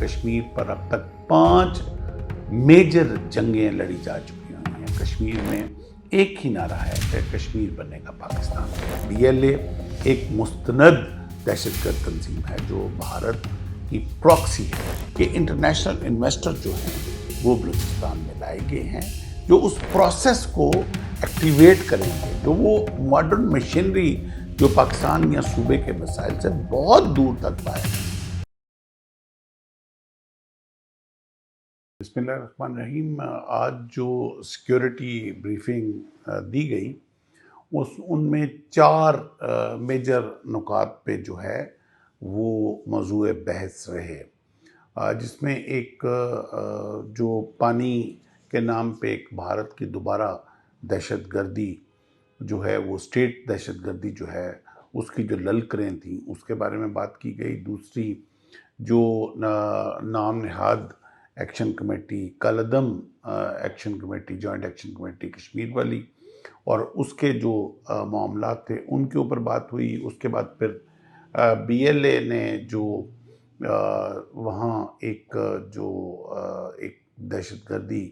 کشمیر پر اب تک 5 میجر جنگیں لڑی جا چکی ہوئی ہیں۔ کشمیر میں ایک ہی نعرہ ہے کہ کشمیر بنے گا پاکستان۔ BLA ایک مستند دہشت گرد تنظیم ہے جو بھارت کی پراکسی ہے کہ انٹرنیشنل انویسٹر جو ہیں وہ بلوچستان میں لائے گئے ہیں جو اس پروسیس کو ایکٹیویٹ کریں گے، جو وہ ماڈرن مشینری جو پاکستان یا صوبے کے مسائل سے بہت دور تک پائے۔ بسم اللہ الرحمن الرحیم۔ آج جو سیکیورٹی بریفنگ دی گئی ان میں 4 میجر نکات پہ جو ہے وہ موضوع بحث رہے، جس میں ایک جو پانی کے نام پہ ایک بھارت کی دوبارہ دہشت گردی جو ہے وہ اسٹیٹ دہشت گردی جو ہے اس کی جو للکریں تھیں اس کے بارے میں بات کی گئی۔ دوسری جو نام نہاد ایکشن کمیٹی، کالعدم action committee, joint action committee Kashmir والی، اور اس کے جو معاملات تھے ان کے اوپر بات ہوئی۔ اس کے بعد پھر BLA نے جو وہاں ایک دہشت گردی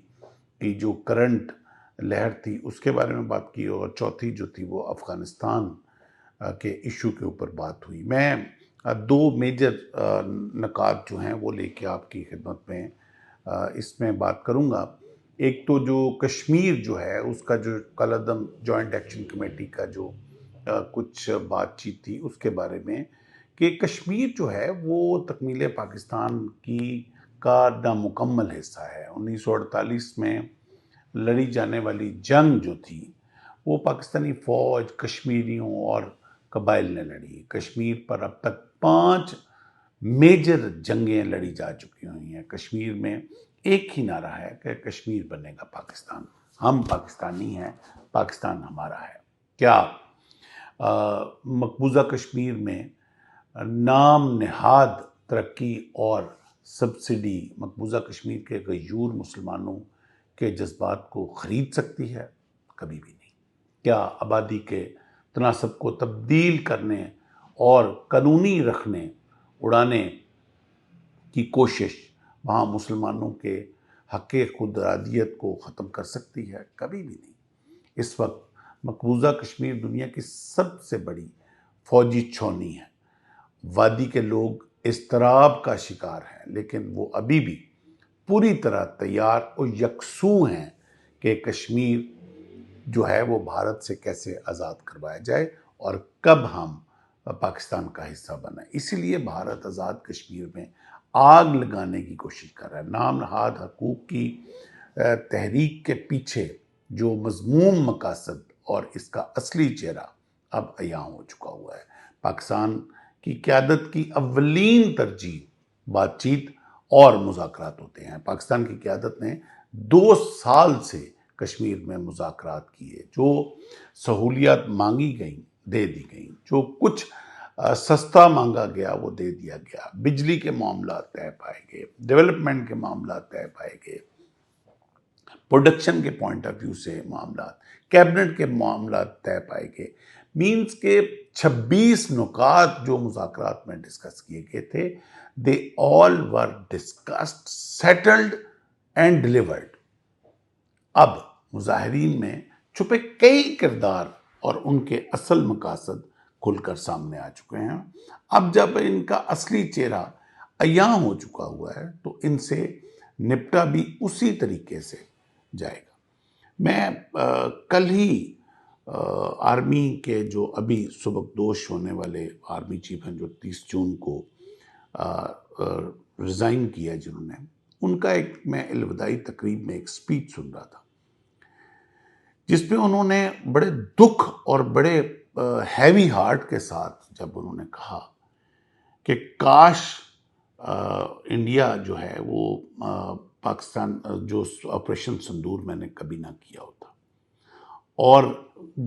کی جو کرنٹ لہر تھی اس کے بارے میں بات کی، اور چوتھی جو تھی وہ افغانستان کے ایشو کے اوپر بات ہوئی۔ میں 2 میجر نکات جو ہیں وہ لے کے آپ کی خدمت میں اس میں بات کروں گا۔ ایک تو جو کشمیر جو ہے اس کا جو کالعدم جوائنٹ ایکشن کمیٹی کا جو کچھ بات چیت تھی اس کے بارے میں کہ کشمیر جو ہے وہ تکمیل پاکستان کا نامکمل حصہ ہے۔ 1948 میں لڑی جانے والی جنگ جو تھی وہ پاکستانی فوج، کشمیریوں اور قبائل نے لڑی۔ کشمیر پر اب تک 5 میجر جنگیں لڑی جا چکی ہوئی ہیں۔ کشمیر میں ایک ہی نعرہ ہے کہ کشمیر بنے گا پاکستان، ہم پاکستانی ہیں، پاکستان ہمارا ہے۔ کیا مقبوضہ کشمیر میں نام نہاد ترقی اور سبسڈی مقبوضہ کشمیر کے غیور مسلمانوں کے جذبات کو خرید سکتی ہے؟ کبھی بھی نہیں۔ کیا آبادی کے تناسب کو تبدیل کرنے اور قانونی رکھنے اڑانے کی کوشش وہاں مسلمانوں کے حق خود ارادیت کو ختم کر سکتی ہے؟ کبھی بھی نہیں۔ اس وقت مقبوضہ کشمیر دنیا کی سب سے بڑی فوجی چھاؤنی ہے۔ وادی کے لوگ اضطراب کا شکار ہیں، لیکن وہ ابھی بھی پوری طرح تیار اور یکسو ہیں کہ کشمیر جو ہے وہ بھارت سے کیسے آزاد کروایا جائے اور کب ہم پاکستان کا حصہ بنائیں۔ اسی لیے بھارت آزاد کشمیر میں آگ لگانے کی کوشش کر رہا ہے۔ نام نہاد حقوق کی تحریک کے پیچھے جو مذموم مقاصد اور اس کا اصلی چہرہ اب عیاں ہو چکا ہوا ہے۔ پاکستان کی قیادت کی اولین ترجیح بات چیت اور مذاکرات ہوتے ہیں۔ پاکستان کی قیادت نے 2 سال سے کشمیر میں مذاکرات کیے، جو سہولیات مانگی گئیں دے دی گئیں، جو کچھ سستا مانگا گیا وہ دے دیا گیا، بجلی کے معاملات طے پائے گئے، ڈیولپمنٹ کے معاملات طے پائے گئے، پروڈکشن کے پوائنٹ آف ویو سے معاملات، کیبنٹ کے معاملات طے پائے گئے۔ مینز کے 26 نکات جو مذاکرات میں ڈسکس کیے گئے تھے، they all were discussed, settled and delivered۔ اب مظاہرین میں چھپے کئی کردار اور ان کے اصل مقاصد کھل کر سامنے آ چکے ہیں۔ اب جب ان کا اصلی چہرہ عیاں ہو چکا ہوا ہے تو ان سے نپٹا بھی اسی طریقے سے جائے گا۔ میں کل ہی آرمی کے جو ابھی سبکدوش ہونے والے آرمی چیف ہیں جو 30 جون کو ریزائن کیا جنہوں نے، ان کا میں الوداعی تقریب میں ایک سپیچ سن رہا تھا جس پہ انہوں نے بڑے دکھ اور بڑے ہیوی ہارٹ کے ساتھ جب انہوں نے کہا کہ کاش انڈیا جو ہے وہ پاکستان جو آپریشن سندور میں نے کبھی نہ کیا ہوتا، اور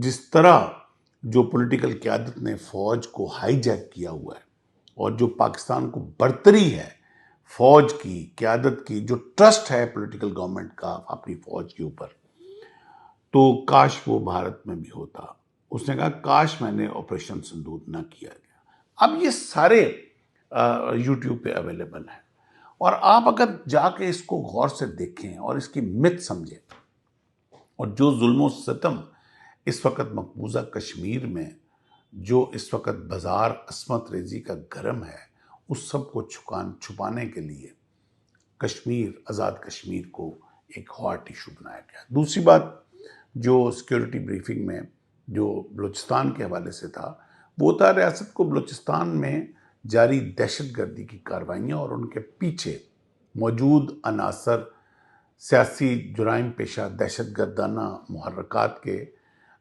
جس طرح جو پولیٹیکل قیادت نے فوج کو ہائی جیک کیا ہوا ہے اور جو پاکستان کو برتری ہے فوج کی قیادت کی، جو ٹرسٹ ہے پولیٹیکل گورنمنٹ کا اپنی فوج کے اوپر، تو کاش وہ بھارت میں بھی ہوتا۔ اس نے کہا کاش میں نے آپریشن سندور نہ کیا گیا۔ اب یہ سارے یوٹیوب پہ اویلیبل ہیں، اور آپ اگر جا کے اس کو غور سے دیکھیں اور اس کی مت سمجھیں، اور جو ظلم و ستم اس وقت مقبوضہ کشمیر میں جو اس وقت بازار عصمت ریزی کا گرم ہے، اس سب کو چھپانے کے لیے کشمیر، آزاد کشمیر کو ایک ہاٹ ایشو بنایا گیا۔ دوسری بات جو سیکیورٹی بریفنگ میں جو بلوچستان کے حوالے سے تھا، وہ تھا ریاست کو بلوچستان میں جاری دہشت گردی کی کارروائیاں اور ان کے پیچھے موجود عناصر، سیاسی جرائم پیشہ دہشت گردانہ محرکات کے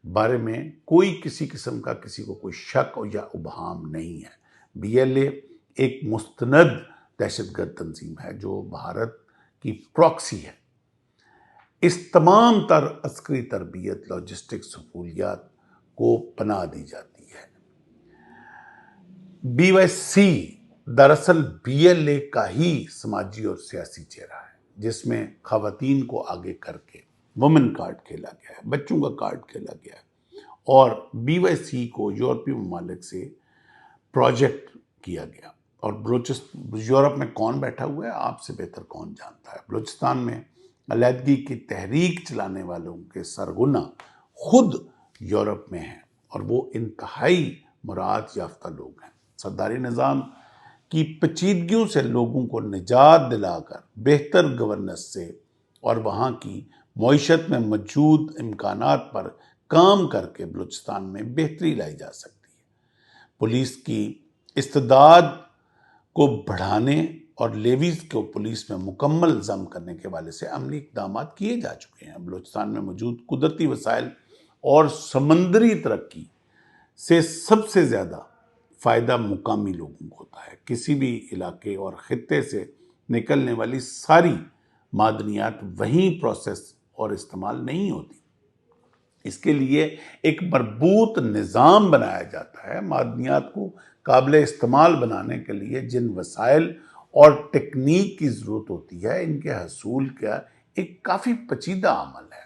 بارے میں کوئی کسی قسم کا کسی کو کوئی شک یا ابہام نہیں ہے۔ بی ایل اے ایک مستند دہشت گرد تنظیم ہے جو بھارت کی پراکسی ہے۔ اس تمام تر عسکری تربیت، لاجسٹک سہولیات کو پناہ دی جاتی ہے۔ بی وائی سی دراصل بی ایل اے کا ہی سماجی اور سیاسی چہرہ ہے، جس میں خواتین کو آگے کر کے وومن کارڈ کھیلا گیا ہے، بچوں کا کارڈ کھیلا گیا ہے، اور بی وائی سی کو یورپی ممالک سے پروجیکٹ کیا گیا۔ اور یورپ میں کون بیٹھا ہوا ہے آپ سے بہتر کون جانتا ہے۔ بلوچستان میں علیحدگی کی تحریک چلانے والوں کے سرغنہ خود یورپ میں ہیں، اور وہ انتہائی مراعات یافتہ لوگ ہیں۔ سرداری نظام کی پیچیدگیوں سے لوگوں کو نجات دلا کر بہتر گورننس سے اور وہاں کی معیشت میں موجود امکانات پر کام کر کے بلوچستان میں بہتری لائی جا سکتی ہے۔ پولیس کی استعداد کو بڑھانے اور لیویز کو پولیس میں مکمل ضم کرنے کے حوالے سے عملی اقدامات کیے جا چکے ہیں۔ بلوچستان میں موجود قدرتی وسائل اور سمندری ترقی سے سب سے زیادہ فائدہ مقامی لوگوں کو ہوتا ہے۔ کسی بھی علاقے اور خطے سے نکلنے والی ساری معدنیات وہیں پروسیس اور استعمال نہیں ہوتی۔ اس کے لیے ایک مربوط نظام بنایا جاتا ہے۔ معدنیات کو قابل استعمال بنانے کے لیے جن وسائل اور ٹیکنیک کی ضرورت ہوتی ہے، ان کے حصول کا ایک کافی پیچیدہ عمل ہے،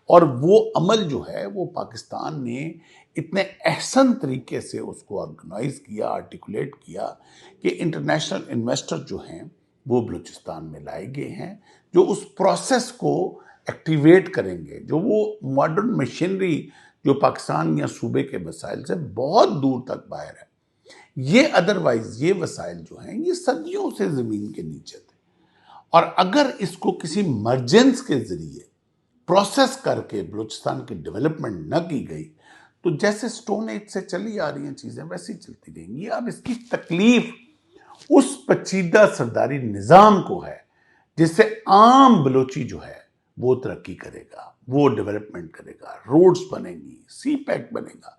اور وہ عمل جو ہے وہ پاکستان نے اتنے احسن طریقے سے اس کو آرگنائز کیا، آرٹیکولیٹ کیا کہ انٹرنیشنل انویسٹر جو ہیں وہ بلوچستان میں لائے گئے ہیں، جو اس پروسیس کو ایکٹیویٹ کریں گے، جو وہ ماڈرن مشینری جو پاکستان یا صوبے کے وسائل سے بہت دور تک باہر ہے۔ یہ ادروائز یہ وسائل جو ہیں یہ صدیوں سے زمین کے نیچے تھے، اور اگر اس کو کسی مرجنس کے ذریعے پروسیس کر کے بلوچستان کی ڈیولپمنٹ نہ کی گئی تو جیسے سٹون ایج سے چلی آ رہی ہیں چیزیں ویسی چلتی رہیں گی۔ اب اس کی تکلیف اس پیچیدہ سرداری نظام کو ہے جس سے عام بلوچی جو ہے وہ ترقی کرے گا، وہ ڈیولپمنٹ کرے گا، روڈز بنے گی، سی پیک بنے گا۔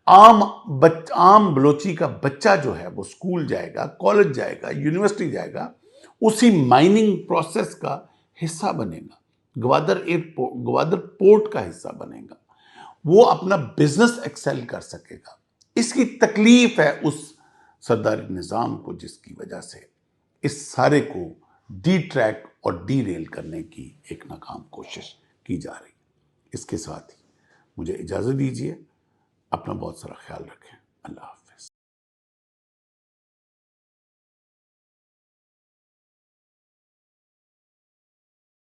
عام بلوچی کا بچہ جو ہے وہ سکول جائے گا، کالج جائے گا، یونیورسٹی جائے گا، اسی مائننگ پروسیس کا حصہ بنے گا، گوادر پورٹ کا حصہ بنے گا، وہ اپنا بزنس ایکسل کر سکے گا۔ اس کی تکلیف ہے اس سرداری نظام کو، جس کی وجہ سے اس سارے کو ڈی ٹریک اور ڈی ریل کرنے کی ایک ناکام کوشش کی جا رہی ہے۔ اس کے ساتھ ہی مجھے اجازت دیجیے، اپنا بہت سارا خیال رکھیں۔ اللہ حافظ۔